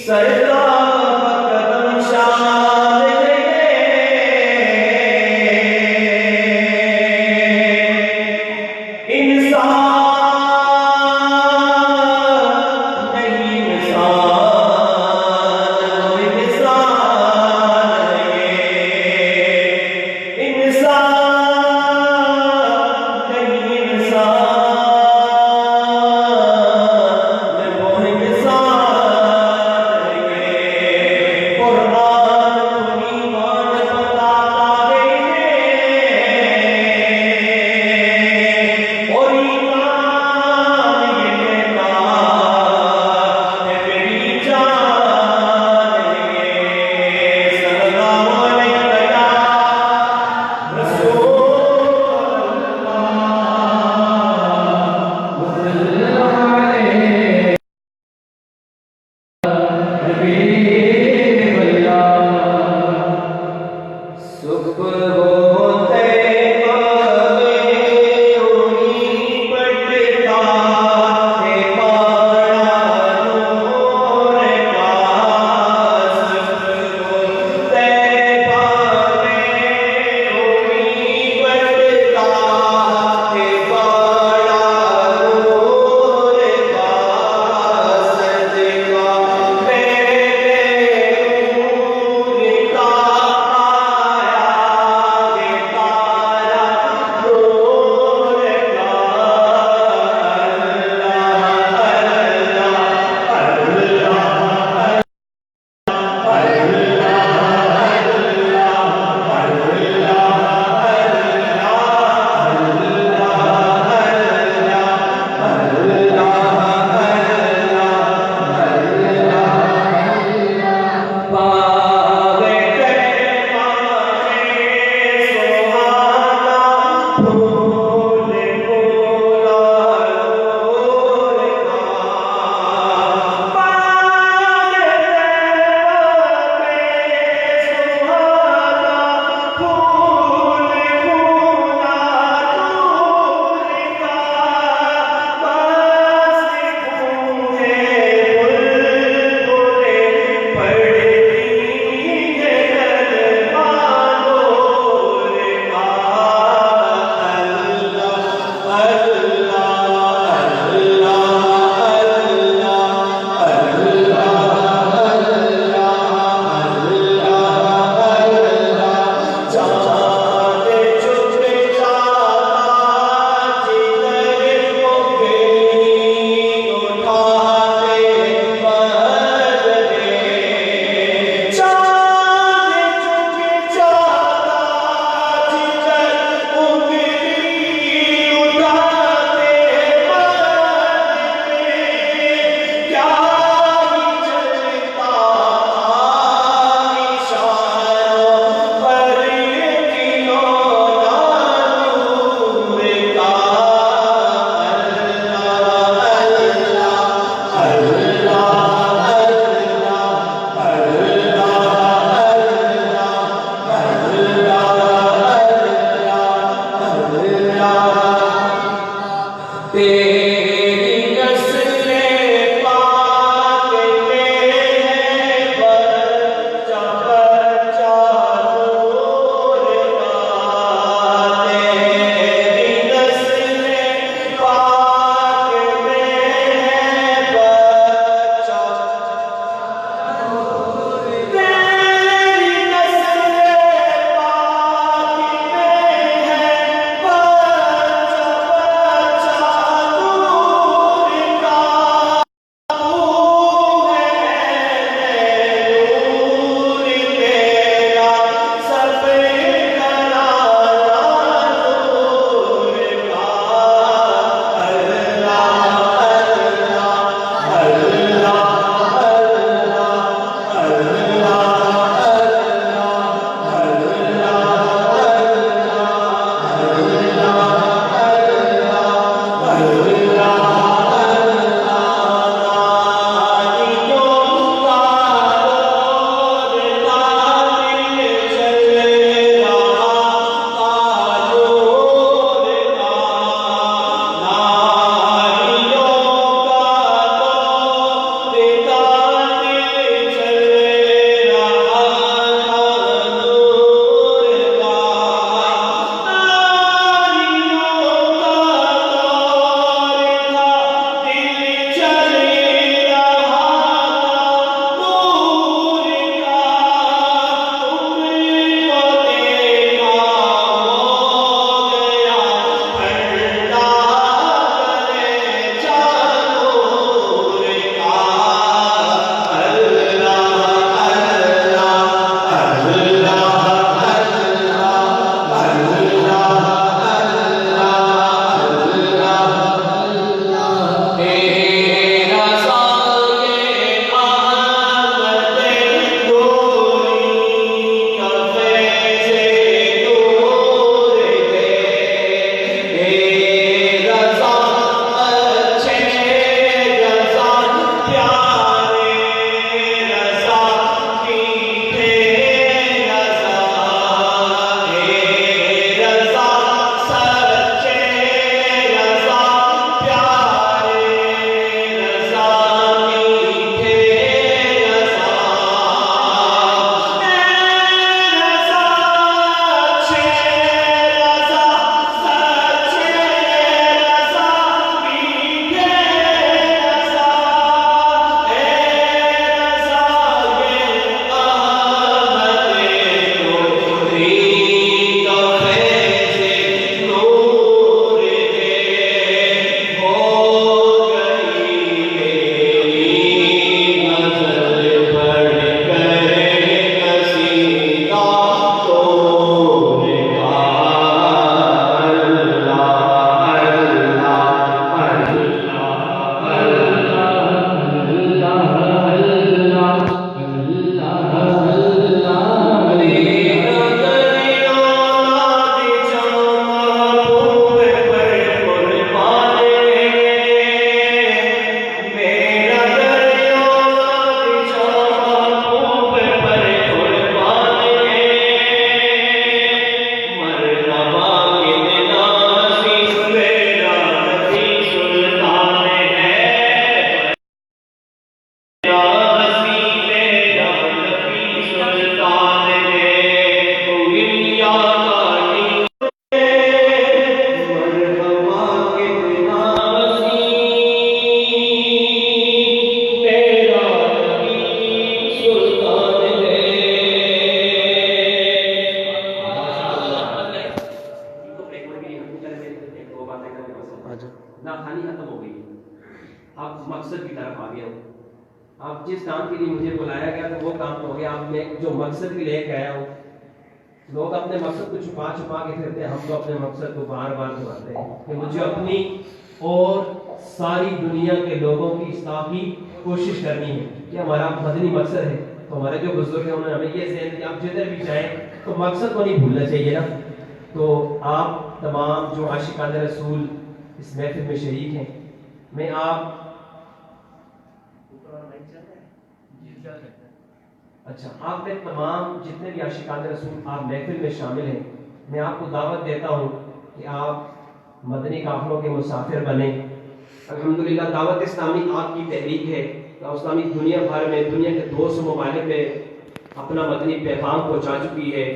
سردار قدم شاد مقصد کے لے کے آیا ہوں. لوگ اپنے مقصد کو چھپا چھپا کے پھرتے ہیں, ہم تو اپنے مقصد کو بار بار دہراتے ہیں کہ مجھے اپنی اور ساری دنیا کے لوگوں کی اصلاح کی کوشش کرنی ہے. یہ ہمارا مدنی مقصد ہے. تو ہمارے جو بزرگ ہیں انہوں نے ہمیں یہ ذہن دیا آپ جدھر بھی جائیں تو مقصد کو نہیں بھولنا چاہیے نا. تو آپ تمام جو عاشقان رسول اس محفل میں شریک ہیں, میں آپ میں تمام جتنے بھی عاشقان رسول آپ محفل میں شامل ہیں, میں آپ کو دعوت دیتا ہوں کہ آپ مدنی قافلوں کے مسافر بنیں. الحمدللہ دعوت اسلامی آپ کی تحریک ہے. دعوت اسلامی دنیا بھر میں, دنیا کے 200 ممالک میں اپنا مدنی پیغام پہنچا چکی ہے.